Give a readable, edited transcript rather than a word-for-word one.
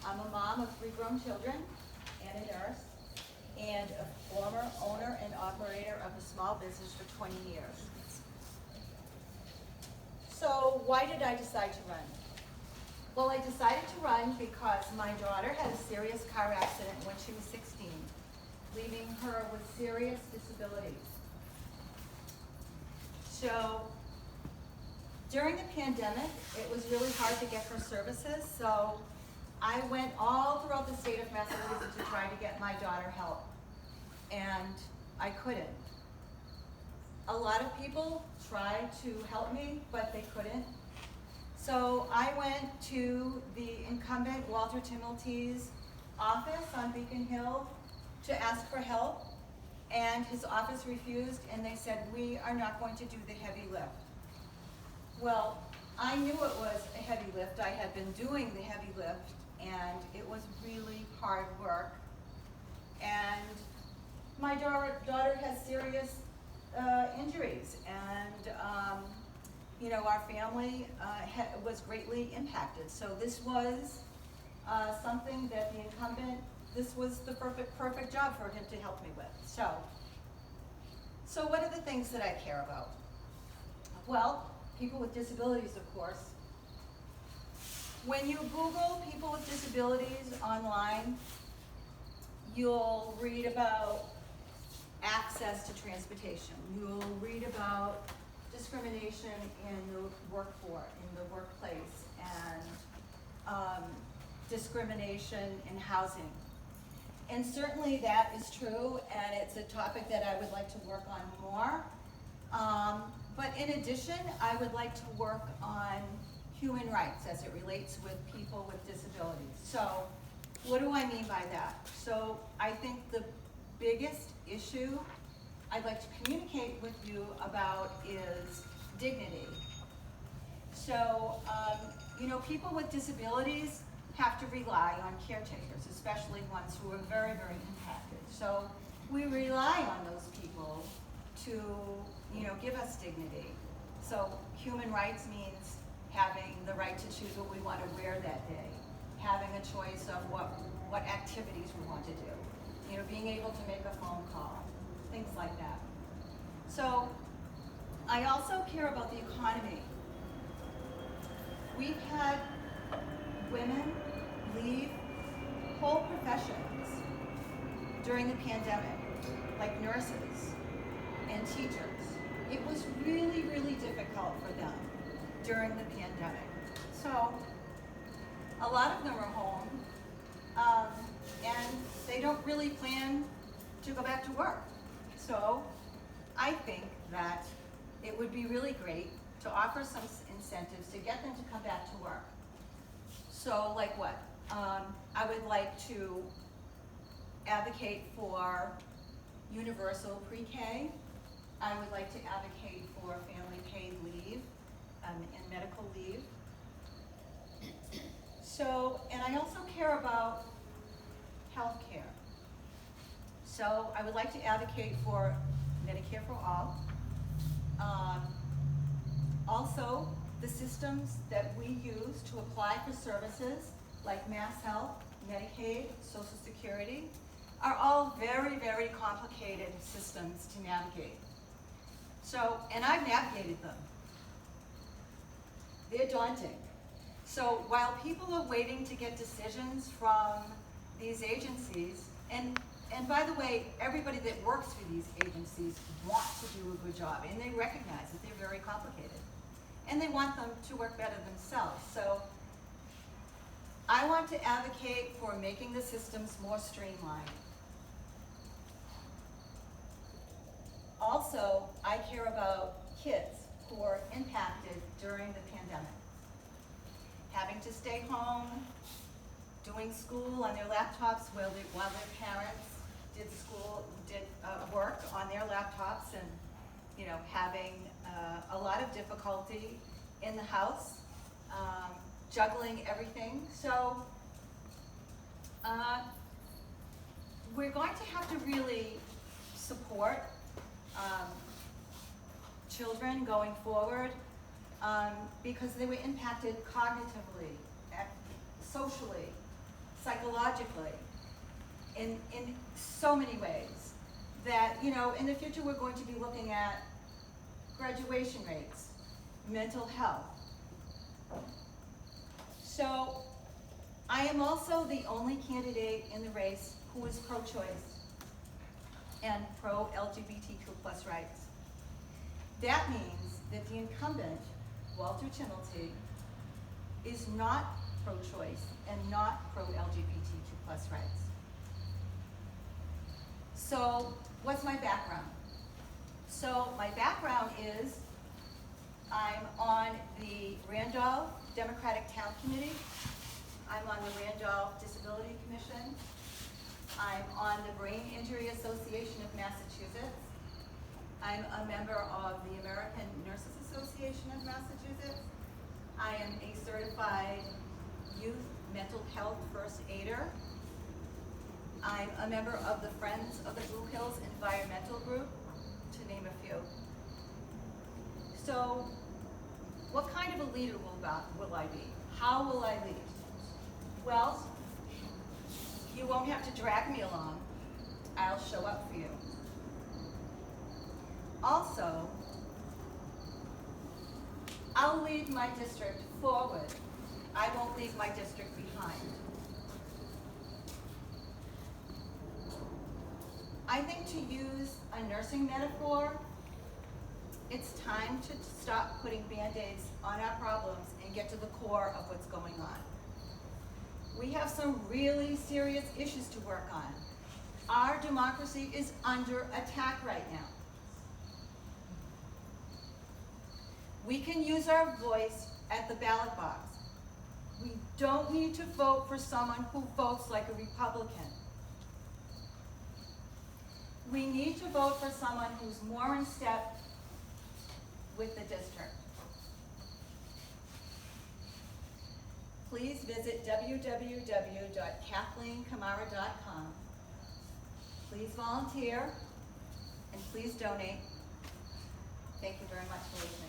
I'm a mom of 3 grown children and a nurse, and a former owner and operator of a small business for 20 years. So why did I decide to run? Well, I decided to run because my daughter had a serious car accident when she was 16, leaving her with serious disabilities. So during the pandemic, it was really hard to get her services, so I went all throughout the state of Massachusetts to try to get my daughter help, and I couldn't. A lot of people tried to help me, but they couldn't. So I went to the incumbent, Walter Timilty's office on Beacon Hill to ask for help, and his office refused, and they said, we are not going to do the heavy lift. Well, I knew it was a heavy lift. I had been doing the heavy lift, and it was really hard work. And my daughter has serious injuries, and you know, our family was greatly impacted. So this was something that the incumbent, this was the perfect job for him to help me with. So what are the things that I care about? Well, people with disabilities, of course. When you Google people with disabilities online, you'll read about access to transportation. You'll read about discrimination in the workplace, and discrimination in housing. And certainly that is true, and it's a topic that I would like to work on more. But in addition, I would like to work on human rights as it relates with people with disabilities. So what do I mean by that? So I think the biggest issue I'd like to communicate with you about is dignity. So, you know, people with disabilities have to rely on caretakers, especially ones who are very, very impacted. So we rely on those people to, you know, give us dignity. So human rights means having the right to choose what we want to wear that day, having a choice of what activities we want to do, you know, being able to make a phone call, things like that. So I also care about the economy. We've had women leave whole professions during the pandemic, like nurses and teachers. It was really, really difficult for them during the pandemic. So a lot of them are home, and they don't really plan to go back to work. So I think that it would be really great to offer some incentives to get them to come back to work. So like what? I would like to advocate for universal pre-K. I would like to advocate for family paid leave and medical leave. So, and I also care about health care. So I would like to advocate for Medicare for all. Also, the systems that we use to apply for services like Mass Health, Medicaid, Social Security are all very, very complicated systems to navigate. So, and I've navigated them. They're daunting. So while people are waiting to get decisions from these agencies, and by the way, everybody that works for these agencies wants to do a good job, and they recognize that they're very complicated. And they want them to work better themselves. So I want to advocate for making the systems more streamlined. Also, I care about kids who are impacted during the pandemic. Having to stay home, doing school on their laptops while their parents did work on their laptops, and you know, having a lot of difficulty in the house, juggling everything. So we're going to have to really support children going forward, because they were impacted cognitively, socially, psychologically, in so many ways, that, you know, in the future we're going to be looking at graduation rates, mental health. So, I am also the only candidate in the race who is pro-choice and pro-LGBTQ+ rights. That means that the incumbent, Walter Timilty, is not pro-choice and not pro-LGBTQ+ rights. So, what's my background? So, my background is I'm on the Randolph Democratic Town Committee. I'm on the Randolph Disability Commission. I'm on the Brain Injury Association of Massachusetts. I'm a member of the American Nurses Association of Massachusetts. I am a certified youth mental health first aider. I'm a member of the Friends of the Blue Hills Environmental Group, to name a few. So, what kind of a leader will I be? How will I lead? Well, you won't have to drag me along. I'll show up for you. Also, I'll lead my district forward. I won't leave my district behind. I think, to use a nursing metaphor, it's time to stop putting Band-Aids on our problems and get to the core of what's going on. We have some really serious issues to work on. Our democracy is under attack right now. We can use our voice at the ballot box. We don't need to vote for someone who votes like a Republican. We need to vote for someone who's more in step with the district. Please visit www.KathleenCamara.com. Please volunteer and please donate. Thank you very much for listening.